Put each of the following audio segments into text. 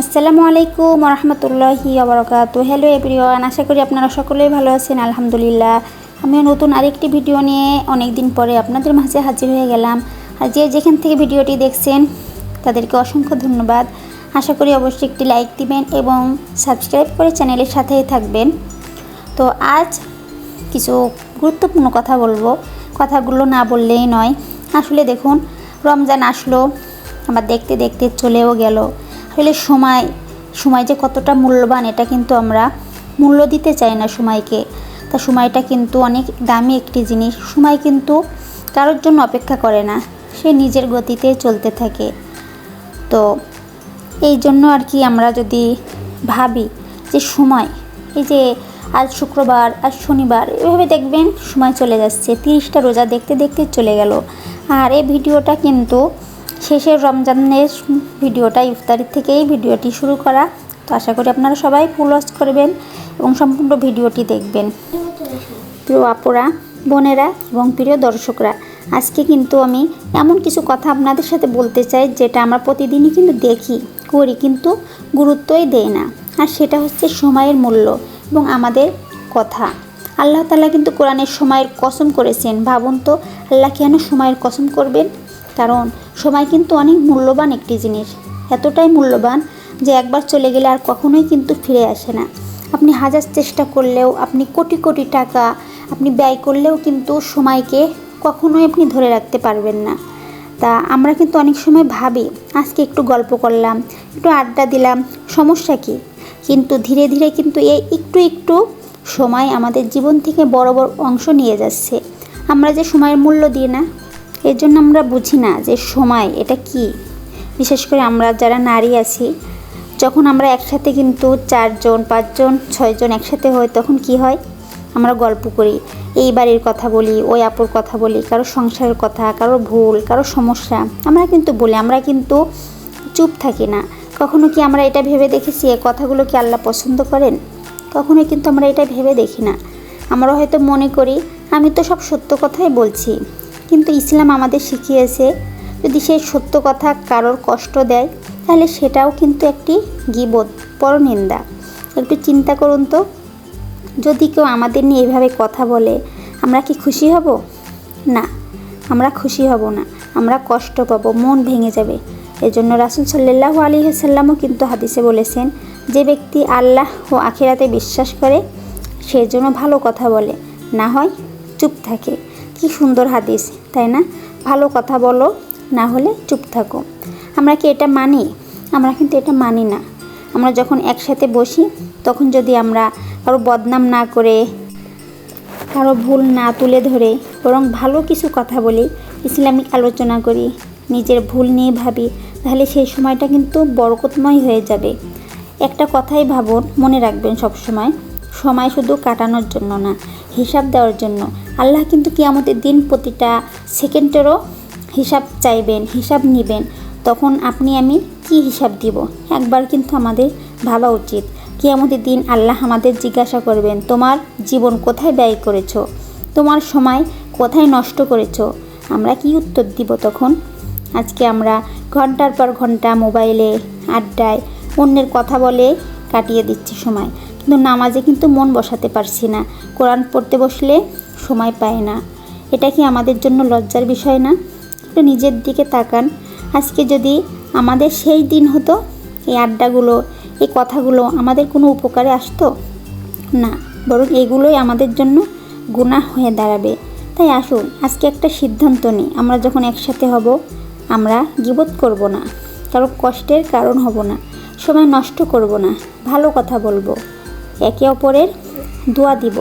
আসসালামু আলাইকুম রহমতুল্লাহি ওয়া হ্যালো এভরিওয়ান, আশা করি আপনারা সকলেই ভালো আছেন। আলহামদুলিল্লাহ, আমিও নতুন আরেকটি ভিডিও নিয়ে অনেক দিন পরে আপনাদের মাঝে হাজির হয়ে গেলাম। আর যেখান থেকে ভিডিওটি দেখছেন তাদেরকে অসংখ্য ধন্যবাদ। আশা করি অবশ্যই একটি লাইক দিবেন এবং সাবস্ক্রাইব করে চ্যানেলের সাথেই থাকবেন। তো আজ কিছু গুরুত্বপূর্ণ কথা বলবো, কথাগুলো না বললেই নয়। আসলে দেখুন, রমজান আসলো, আবার দেখতে দেখতে চলেও গেল। আসলে সময় যে কতটা মূল্যবান এটা কিন্তু আমরা মূল্য দিতে চাই না সময়কে। তা সময়টা কিন্তু অনেক দামি একটি জিনিস। সময় কিন্তু কারোর জন্য অপেক্ষা করে না, সে নিজের গতিতে চলতে থাকে। তো এই জন্য আর কি আমরা যদি ভাবি যে সময়, এই যে আজ শুক্রবার, আজ শনিবার, এভাবে দেখবেন সময় চলে যাচ্ছে। 30টা রোজা দেখতে দেখতে চলে গেল। আর এই ভিডিওটা কিন্তু শেষের রমজানের ভিডিওটা, ইফতারির থেকেই ভিডিওটি শুরু করা। তো আশা করি আপনারা সবাই ফুল ওয়াচ করবেন এবং সম্পূর্ণ ভিডিওটি দেখবেন। প্রিয় আপুরা, বোনেরা এবং প্রিয় দর্শকরা, আজকে কিন্তু আমি এমন কিছু কথা আপনাদের সাথে বলতে চাই যেটা আমরা প্রতিদিনই কিন্তু দেখি, করি, কিন্তু গুরুত্বই দেই না। আর সেটা হচ্ছে সময়ের মূল্য এবং আমাদের কথা। আল্লাহ তাআলা কিন্তু কোরআনের সময়ের কসম করেছেন। ভাবুন তো, আল্লাহ কেন সময়ের কসম করবেন? কারণ সময় কিন্তু অনেক মূল্যবান একটি জিনিস। এতটাই মূল্যবান যে একবার চলে গেলে আর কখনোই কিন্তু ফিরে আসে না। আপনি হাজার চেষ্টা করলেও, আপনি কোটি কোটি টাকা আপনি ব্যয় করলেও কিন্তু সময়কে কখনোই আপনি ধরে রাখতে পারবেন না। তা আমরা কিন্তু অনেক সময় ভাবি, আজকে একটু গল্প করলাম, একটু আড্ডা দিলাম, সমস্যা কী? কিন্তু ধীরে ধীরে কিন্তু এই একটু একটু সময় আমাদের জীবন থেকে বড় বড় অংশ নিয়ে যাচ্ছে। আমরা যে সময়ের মূল্য দিই না, এর জন্য আমরা বুঝি না যে সময় এটা কি। বিশেষ করে আমরা যারা নারী আছি, যখন আমরা একসাথে কিন্তু 4 জন 5 জন 6 জন একসাথে হই, তখন কি হয়? আমরা গল্প করি, এই বাড়ির কথা বলি, ওই আপুর কথা বলি, কারো সংসারের কথা, কারো ভুল, কারো সমস্যা আমরা কিন্তু বলি। আমরা কিন্তু চুপ থাকি না। কখনো কি আমরা এটা ভেবে দেখেছি এই কথাগুলো কি আল্লাহ পছন্দ করেন? কখনোই কিন্তু আমরা এটা ভেবে দেখি না। আমরা হয়তো মনে করি আমি তো সব সত্য কথাই বলছি, কিন্তু ইসলাম আমাদের শিখিয়েছে যদি সেই সত্য কথা কারোর কষ্ট দেয়, তাহলে সেটাও কিন্তু একটি গীবত, পরনিন্দা। একটু চিন্তা করুন তো, যদি কেউ আমাদের নিয়ে এইভাবে কথা বলে, আমরা কি খুশি হব? না, আমরা খুশি হব না, আমরা কষ্ট পাবো, মন ভেঙে যাবে। এজন্য রাসূল সাল্লাল্লাহু আলাইহি ওয়াসাল্লামও কিন্তু হাদিসে বলেছেন, যে ব্যক্তি আল্লাহ ও আখিরাতে বিশ্বাস করে সে যেন ভালো কথা বলে, না হয় চুপ থাকে। কি সুন্দর হাদিস, তাই না? ভালো কথা বলো, না হলে চুপ থাকো। আমরা কি এটা মানি? আমরা কিন্তু এটা মানি না। আমরা যখন একসাথে বসি, তখন যদি আমরা কারো বদনাম না করে, কারো ভুল না তুলে ধরে, বরং ভালো কিছু কথা বলি, ইসলামিক আলোচনা করি, নিজের ভুল নিয়ে ভাবি, তাহলে সেই সময়টা কিন্তু বরকতময় হয়ে যাবে। একটা কথাই ভাবুন, মনে রাখবেন সব সময়, সময় শুধু কাটানোর জন্য না, হিসাব দেওয়ার জন্য। আল্লাহ কিন্তু কিয়ামতের দিন প্রতিটা সেকেন্ডেরও হিসাব চাইবেন, হিসাব নেবেন। তখন আপনি আমি কি হিসাব দিব? একবার কিন্তু আমাদের ভাবা উচিত। কিয়ামতের দিন আল্লাহ আমাদের জিজ্ঞাসা করবেন, তোমার জীবন কোথায় ব্যয় করেছো? তোমার সময় কোথায় নষ্ট করেছো? আমরা কি উত্তর দিব তখন? আজকে আমরা ঘন্টার পর ঘন্টা মোবাইলে, আড্ডায়, অন্যের কথা বলে কাটিয়ে দিচ্ছি সময়, কিন্তু নামাজে কিন্তু মন বসাতে পারছি না। কোরআন পড়তে বসলে সময় পায় না। এটা কি আমাদের জন্য লজ্জার বিষয় না? একটু নিজের দিকে তাকান। আজকে যদি আমাদের সেই দিন হতো, এই আড্ডাগুলো, এই কথাগুলো আমাদের কোনো উপকারে আসতো না, বরং এগুলোই আমাদের জন্য গুনাহ হয়ে দাঁড়াবে। তাই আসুন আজকে একটা সিদ্ধান্ত নিই, আমরা যখন একসাথে হব, আমরা গীবত করব না, কারো কষ্টের কারণ হব না, সময় নষ্ট করব না, ভালো কথা বলবো, একে অপরের দোয়া দিব।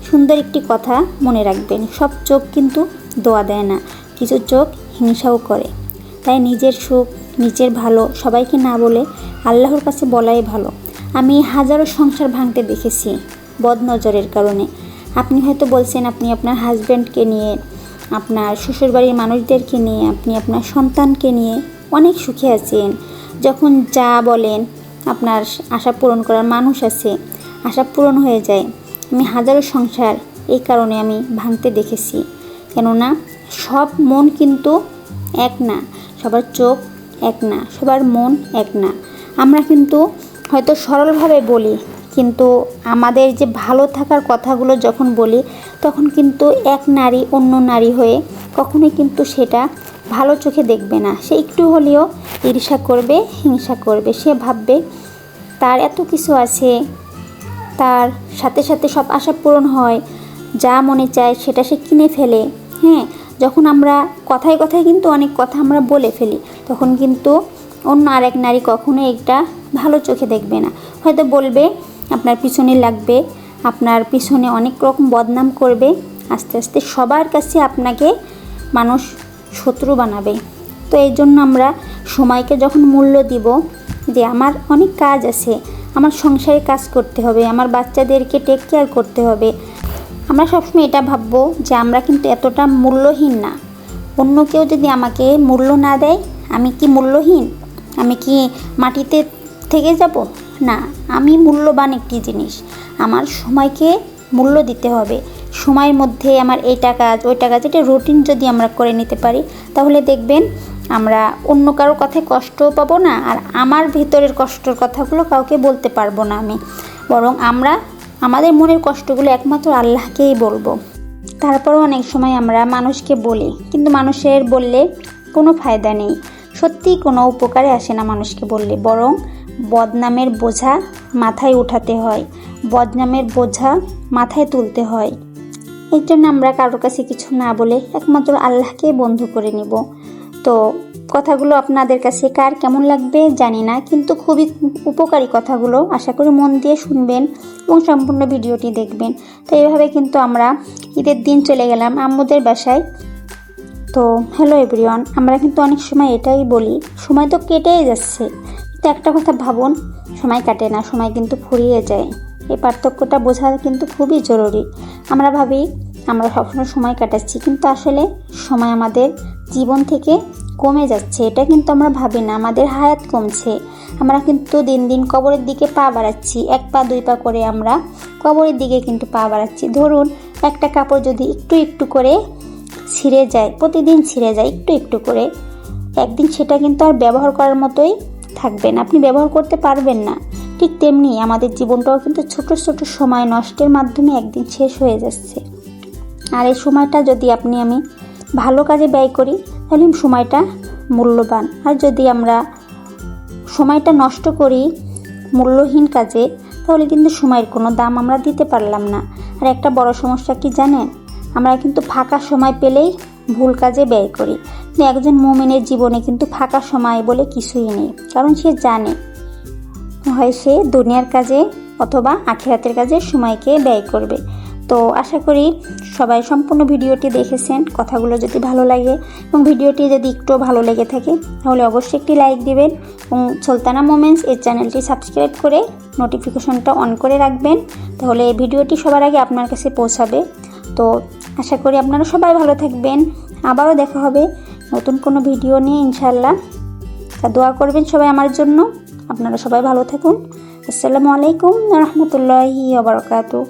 সুন্দর একটি কথা মনে রাখবেন, সব চোখ কিন্তু দোয়া দেয় না, কিছু চোখ হিংসাও করে। তাই নিজের সুখ, নিজের ভালো সবাইকে না বলে আল্লাহর কাছে বলাই ভালো। আমি হাজারো সংসার ভাঙতে দেখেছি বদনজরের কারণে। আপনি হয়তো বলছেন আপনি আপনার হাজব্যান্ডকে নিয়ে, আপনার শ্বশুরবাড়ির মানুষদেরকে নিয়ে, আপনি আপনার সন্তানকে নিয়ে অনেক সুখে আছেন। যখন যা বলেন, আপনার আশা পূরণ করার মানুষ আছে, আশা পূরণ হয়ে যায়। আমি হাজারো সংসার এই কারণে আমি ভাঙতে দেখেছি। কেননা সব মন কিন্তু এক না, সবার চোখ এক না, সবার মন এক না। আমরা কিন্তু হয়তো সরলভাবে বলি, কিন্তু আমাদের যে ভালো থাকার কথাগুলো যখন বলি তখন কিন্তু এক নারী অন্য নারী হয়ে কখনোই কিন্তু সেটা ভালো চোখে দেখবে না। সে একটু হলেও ঈর্ষা করবে, হিংসা করবে। সে ভাববে তার এত কিছু আছে, তার সাথে সাথে সব আশা পূরণ হয়, যা মনে চায় সেটা সে কিনে ফেলে। হ্যাঁ, যখন আমরা কথায় কথায় কিন্তু অনেক কথা আমরা বলে ফেলি, তখন কিন্তু অন্য আরেক নারী কখনোই একটা ভালো চোখে দেখবে না। হয়তো বলবে আপনার পিছনে লাগবে, আপনার পিছনে অনেক রকম বদনাম করবে। আস্তে আস্তে সবার কাছে আপনাকে মানুষ শত্রু বানাবে। তো এই জন্য আমরা সময়কে যখন মূল্য দিব, যে আমার অনেক কাজ আছে, আমার সংসারে কাজ করতে হবে, আমার বাচ্চাদেরকে টেক কেয়ার করতে হবে, আমরা সবসময় এটা ভাববো যে আমরা কিন্তু এতটা মূল্যহীন না। অন্য কেউ যদি আমাকে মূল্য না দেয়, আমি কি মূল্যহীন? আমি কি মাটিতে থেকে যাব? না, আমি মূল্যবান একটি জিনিস। আমার সময়কে মূল্য দিতে হবে। সময়ের মধ্যে আমার এইটা কাজ ওইটা কাজ, এটা রুটিন যদি আমরা করে নিতে পারি, তাহলে দেখবেন আমরা অন্য কারো কথায় কষ্টও পাবো না, আর আমার ভেতরের কষ্টের কথাগুলো কাউকে বলতে পারবো না আমি, বরং আমরা আমাদের মনের কষ্টগুলো একমাত্র আল্লাহকেই বলবো। তারপরও অনেক সময় আমরা মানুষকে বলি, কিন্তু মানুষের বললে কোনো ফায়দা নেই, সত্যিই কোনো উপকারে আসে না মানুষকে বললে, বরং বদনামের বোঝা মাথায় উঠাতে হয়, বদনামের বোঝা মাথায় তুলতে হয়। এই জন্য আমরা কারোর কাছে কিছু না বলে একমাত্র আল্লাহকেই বন্ধু করে নিব। তো কথাগুলো আপনাদের কাছে কার কেমন লাগবে জানি না, কিন্তু খুবই উপকারী কথাগুলো। আশা করি মন দিয়ে শুনবেন এবং সম্পূর্ণ ভিডিওটি দেখবেন। তো এইভাবে কিন্তু আমরা ঈদের দিন চলে গেলাম আম্মুদের বাসায়। তো হ্যালো এভরিওয়ান, আমরা কিন্তু অনেক সময় এটাই বলি, সময় তো কেটেই যাচ্ছে, কিন্তু একটা কথা ভাবুন, সময় কাটে না, সময় কিন্তু ফুরিয়ে যায়। এই পার্থক্যটা বোঝা কিন্তু খুবই জরুরি। আমরা ভাবি আমরা সবসময় সময় কাটাচ্ছি, কিন্তু আসলে সময় আমাদের জীবন থেকে কমে যাচ্ছে, এটা কিন্তু আমরা ভাবি না। আমাদের হায়াত কমছে, আমরা কিন্তু দিন দিন কবরের দিকে পা বাড়াচ্ছি, 1 পা 2 পা করে আমরা কবরের দিকে কিন্তু পা বাড়াচ্ছি। ধরুন একটা কাপড় যদি একটু একটু করে ছিঁড়ে যায়, প্রতিদিন ছিঁড়ে যায় একটু একটু করে, একদিন সেটা কিন্তু আর ব্যবহার করার মতোই থাকবে না, আপনি ব্যবহার করতে পারবেন না। ঠিক তেমনি আমাদের জীবনটাও কিন্তু ছোট ছোট সময় নষ্টের মাধ্যমে একদিন শেষ হয়ে যাচ্ছে। আর এই সময়টা যদি আপনি আমি ভালো কাজে ব্যয় করি, তাহলে সময়টা মূল্যবান। আর যদি আমরা সময়টা নষ্ট করি মূল্যহীন কাজে, তাহলে কিন্তু সময়ের কোনো দাম আমরা দিতে পারলাম না। আর একটা বড় সমস্যা কি জানেন, আমরা কিন্তু ফাঁকা সময় পেলেই ভুল কাজে ব্যয় করি। কিন্তু একজন মুমিনের জীবনে কিন্তু ফাঁকা সময় বলে কিছুই নেই, কারণ সে জানে হয় সে দুনিয়ার কাজে অথবা আখিরাতের কাজে সময়কে ব্যয় করবে। তো আশা করি সবাই সম্পূর্ণ ভিডিওটি দেখেছেন। কথাগুলো যদি ভালো লাগে এবং ভিডিওটি যদি একটু ভালো লেগে থাকে, তাহলে অবশ্যই একটি লাইক দিবেন এবং সুলতানা মোমেন্টস এই চ্যানেলটি সাবস্ক্রাইব করে নোটিফিকেশনটা অন করে রাখবেন, তাহলে এই ভিডিওটি সবার আগে আপনার কাছে পৌঁছাবে। তো আশা করি আপনারা সবাই ভালো থাকবেন, আবারও দেখা হবে নতুন কোনো ভিডিও নিয়ে ইনশাআল্লাহ। দোয়া করবেন সবাই আমার জন্য। আপনারা সবাই ভালো থাকুন। আসসালামু আলাইকুম ওয়া রাহমাতুল্লাহি ওয়া বারাকাতুহু।